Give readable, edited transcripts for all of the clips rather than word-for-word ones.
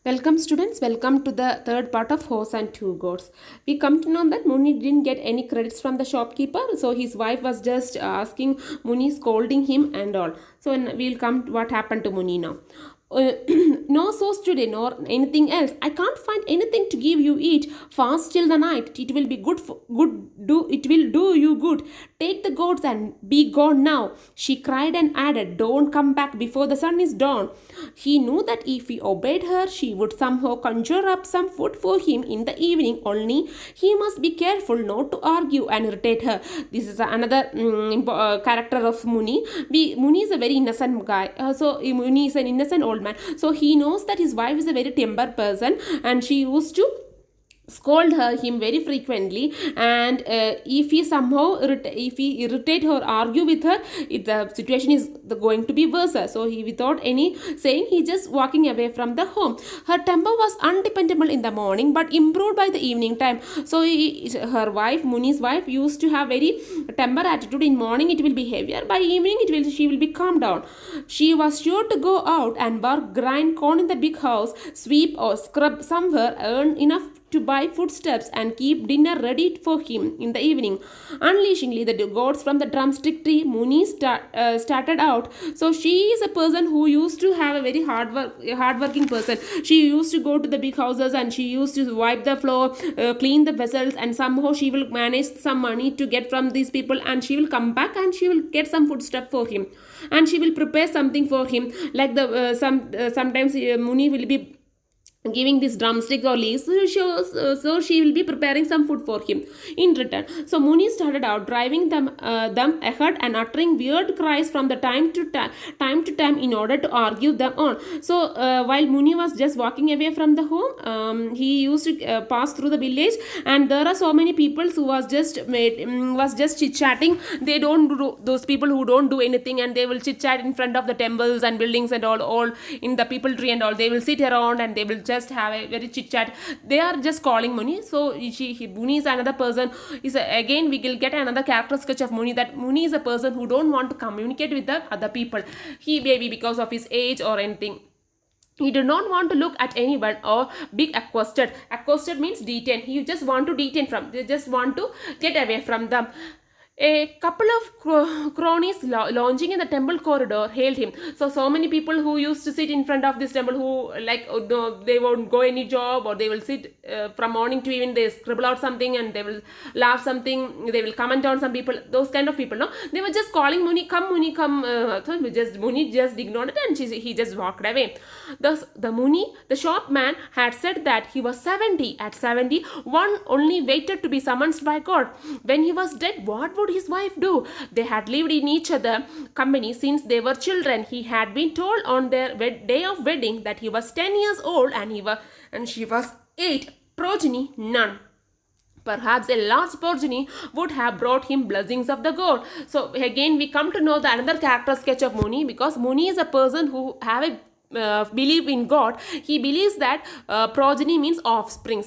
Welcome students, welcome to the third part of Horse and Two Goats. We come to know that Muni didn't get any credits from the shopkeeper, so his wife was just asking Muni, scolding him and all. So we'll come to what happened to Muni now. No sauce today nor anything else. I can't find anything to give you eat. Fast till the night. It will be it will do you good. Take the goats and be gone now. She cried and added, don't come back before the sun is dawn. He knew that if he obeyed her, she would somehow conjure up some food for him in the evening. Only he must be careful not to argue and irritate her. This is another character of Muni. Muni is a very innocent guy. So Muni is an innocent old man. So he knows that his wife is a very temper person, and she used to scold him very frequently, and if he somehow if he irritate her, argue with her, the situation is going to be worse. So he, without any saying, he just walking away from the home. Her temper was undependable in the morning but improved by the evening time. So her wife, Muni's wife, used to have very temper attitude. In morning it will be heavier, by evening she will be calmed down. She was sure to go out and work, grind corn in the big house, sweep or scrub somewhere, earn enough to buy foodstuffs and keep dinner ready for him in the evening. Unleashingly the goats from the drumstick tree, Muni started out. So she is a person who used to have a very hardworking person. She used to go to the big houses and she used to wipe the floor, clean the vessels, and somehow she will manage some money to get from these people, and she will come back and she will get some foodstuff for him, and she will prepare something for him, like the sometimes Muni will be giving this drumstick or leaves, so she will be preparing some food for him in return. So Muni started out, driving them ahead and uttering weird cries from the time to time in order to argue them on. So while Muni was just walking away from the home, he used to pass through the village, and there are so many people who was just chit chatting. They don't do, those people who don't do anything, and they will chit chat in front of the temples and buildings and all in the people tree and all. They will sit around and they will just have a very chit chat. They are just calling Muni. So Muni is another person. Again we will get another character sketch of Muni, that Muni is a person who don't want to communicate with the other people. He maybe because of his age or anything, he did not want to look at anyone or be accosted. Accosted means detain. He just want to detain from. They just want to get away from them. A couple of cronies lounging in the temple corridor hailed him. So many people who used to sit in front of this temple, who like they won't go any job, or they will sit from morning to evening, they scribble out something and they will laugh something, they will comment on some people, those kind of people, no, they were just calling Muni, come. So Muni just ignored it, and he just walked away. Thus the Muni, the shopman, had said that he was 70. At 70, one only waited to be summoned by God. When he was dead, what would his wife do? They had lived in each other's company since they were children. He had been told on their day of wedding that he was 10 years old, and she was 8. Progeny, none. Perhaps a large progeny would have brought him blessings of the god. So again we come to know the another character sketch of Muni, because Muni is a person who have a believe in God. He believes that progeny means offspring,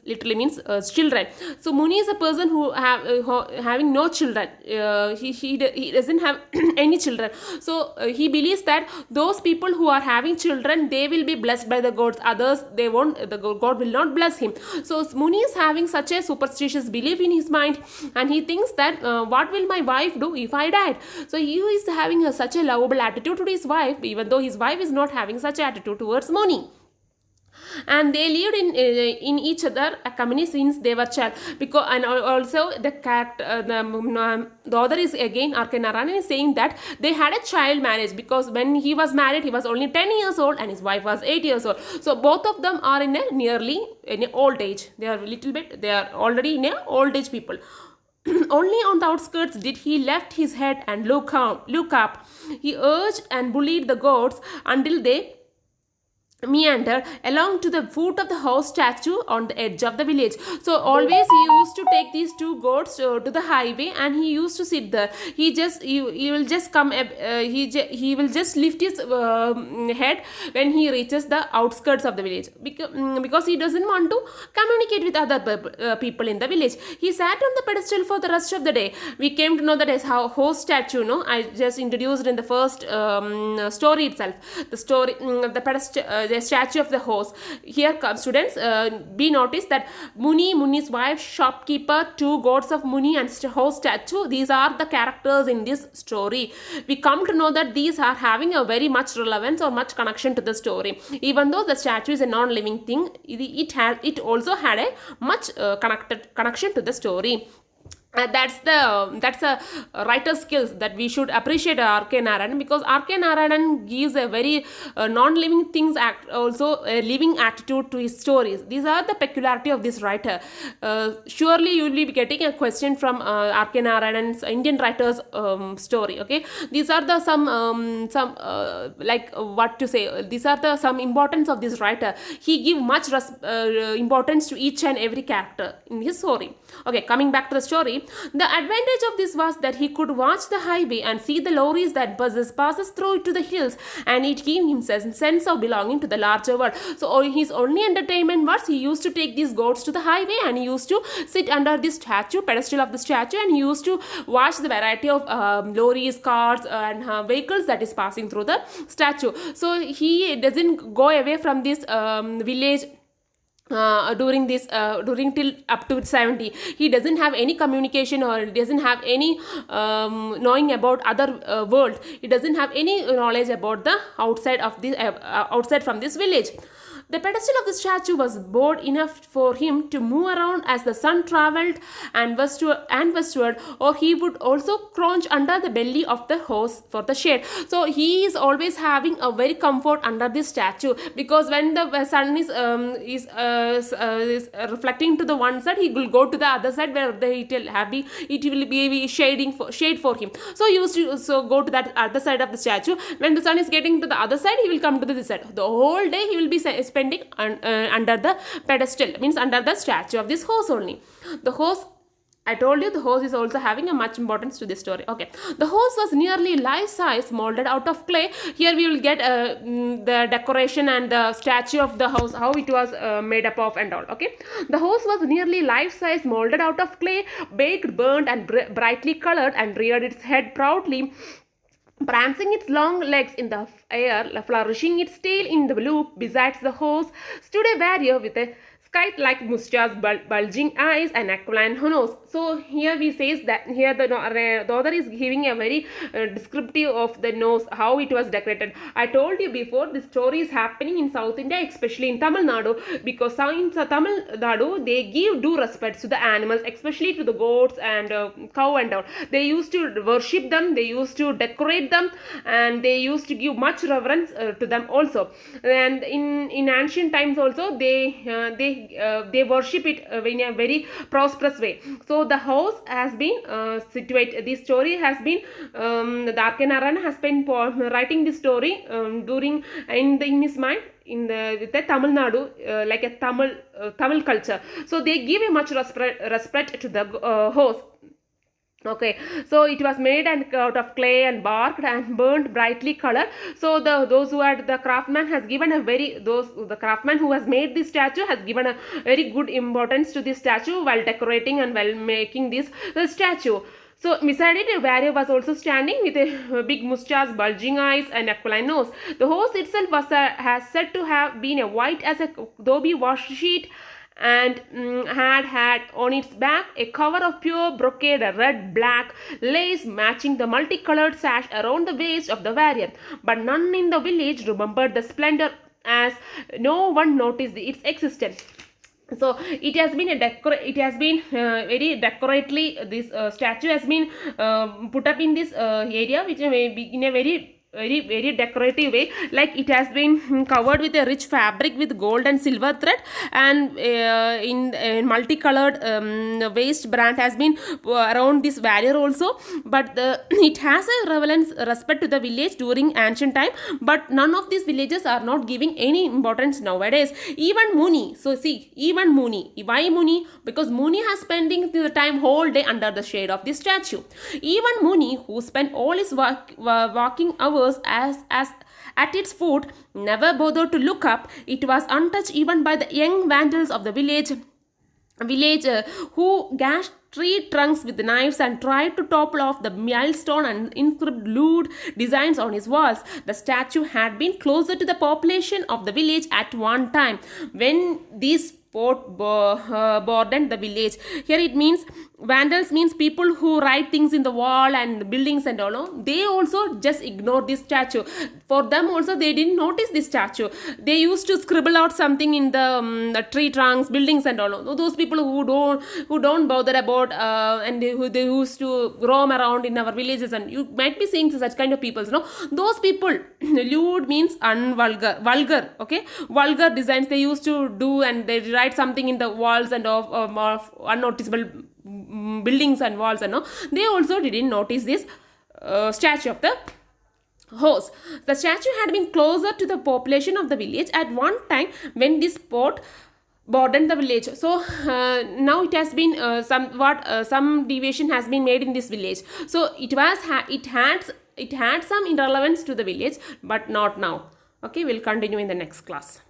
literally means children. So Muni is a person who having no children. He doesn't have any children. So he believes that those people who are having children, they will be blessed by the gods. Others, they won't. The God will not bless him. So Muni is having such a superstitious belief in his mind, and he thinks that what will my wife do if I died? So he is having such a lovable attitude to his wife, even though his wife is not having such attitude towards Muni. And they lived in each other a company since they were child. Because, and also the character, the author is again R.K. Narayan is saying that they had a child marriage, because when he was married he was only 10 years old and his wife was 8 years old. So both of them are in an old age. They are already in a old age people. Only on the outskirts did he lift his head and look up. He urged and bullied the goats until they meandered along to the foot of the horse statue on the edge of the village. So always he used to take these two goats to the highway, and he used to sit there. He will just come. He will just lift his head when he reaches the outskirts of the village, because he doesn't want to communicate with other people in the village. He sat on the pedestal for the rest of the day. We came to know that as how horse statue. No, I just introduced in the first story itself. The story, the pedestal. the statue of the horse. Here comes students, be noticed that Muni's wife, shopkeeper, two gods of Muni and horse statue, these are the characters in this story. We come to know that these are having a very much relevance or much connection to the story. Even though the statue is a non-living thing, it also had a much connected connection to the story. That's a writer skills that we should appreciate R.K. Narayan, because R.K. Narayan gives a very non-living things also a living attitude to his stories. These are the peculiarity of this writer. Surely you will be getting a question from R.K. Narayan's Indian writers story. Okay, these are the some like what to say. These are the some importance of this writer. He give much importance to each and every character in his story. Okay, coming back to the story. The advantage of this was that he could watch the highway and see the lorries that passes through to the hills, and it gave him a sense of belonging to the larger world. So his only entertainment was he used to take these goats to the highway, and he used to sit under this pedestal of the statue, and he used to watch the variety of lorries, cars, and vehicles that is passing through the statue. So he doesn't go away from this village during till up to 70. He doesn't have any communication, or doesn't have any knowing about other world. He doesn't have any knowledge about the outside of this outside from this village. The pedestal of the statue was broad enough for him to move around as the sun traveled and westward, or he would also crouch under the belly of the horse for the shade. So he is always having a very comfort under this statue, because when the sun is reflecting to the one side, he will go to the other side where it will be shade for him. So he used to go to that other side of the statue. When the sun is getting to the other side, he will come to this side. The whole day he will be spending under the pedestal, means under the statue of this horse only. The horse, I told you, the horse is also having a much importance to this story. Okay, the horse was nearly life-size, molded out of clay. Here we will get the decoration and the statue of the horse, how it was made up of and all. Okay, the horse was nearly life-size, molded out of clay, baked, burnt, and brightly colored, and reared its head proudly, prancing its long legs in the air, flourishing its tail in the loop. Besides the horse stood a warrior with a kite-like mustache, bulging eyes, and aquiline nose. So here we says that here the author is giving a very descriptive of the nose, how it was decorated. I told you before, the story is happening in South India, especially in Tamil Nadu, because in Tamil Nadu they give due respect to the animals, especially to the goats and cow and all. They used to worship them, they used to decorate them, and they used to give much reverence to them also. And in ancient times also they worship it in a very prosperous way. So the house has been situated. This story has been the R.K. Narayan has been writing this story in his mind with the Tamil Nadu, like a Tamil culture. So they give a much respect to the horse. Okay, so it was made out of clay and bark and burnt brightly colored. So the craftsman has given the craftsman who has made this statue has given a very good importance to this statue while decorating and while making this statue. So beside it, a warrior was also standing with a big mustache, bulging eyes, and aquiline nose. The horse itself has said to have been a white as a adobe wash sheet, and had on its back a cover of pure brocade, a red black lace matching the multicolored sash around the waist of the warrior. But none in the village remembered the splendor, as no one noticed its existence. So it has been very decorately, this statue has been put up in this area, which may be in a very decorative way. Like it has been covered with a rich fabric with gold and silver thread, and in multicolored waist band has been around this warrior also. But it has a respect to the village during ancient time, but none of these villages are not giving any importance nowadays. Even Muni, so see, even Muni, why Muni? Because Muni has spending the time whole day under the shade of this statue. Even Muni, who spent all his walking hours as at its foot, never bothered to look up. It was untouched even by the young vandals of the village who gashed tree trunks with knives and tried to topple off the milestone and inscribed lewd designs on his walls. The statue had been closer to the population of the village at one time when these burdened the village. Here it means vandals means people who write things in the wall and buildings and all. No? They also just ignored this statue. For them also they didn't notice this statue. They used to scribble out something in the tree trunks, buildings and all. No? Those people who don't bother about and they used to roam around in our villages, and you might be seeing such kind of people. No, those people lewd means vulgar. Okay, vulgar designs they used to do, and they write something in the walls and of unnoticeable buildings and walls and all. They also didn't notice this statue of the horse. The statue had been closer to the population of the village at one time when this spot burdened the village. So now it has been some deviation has been made in this village. So it had some irrelevance to the village, but not now. Okay, we'll continue in the next class.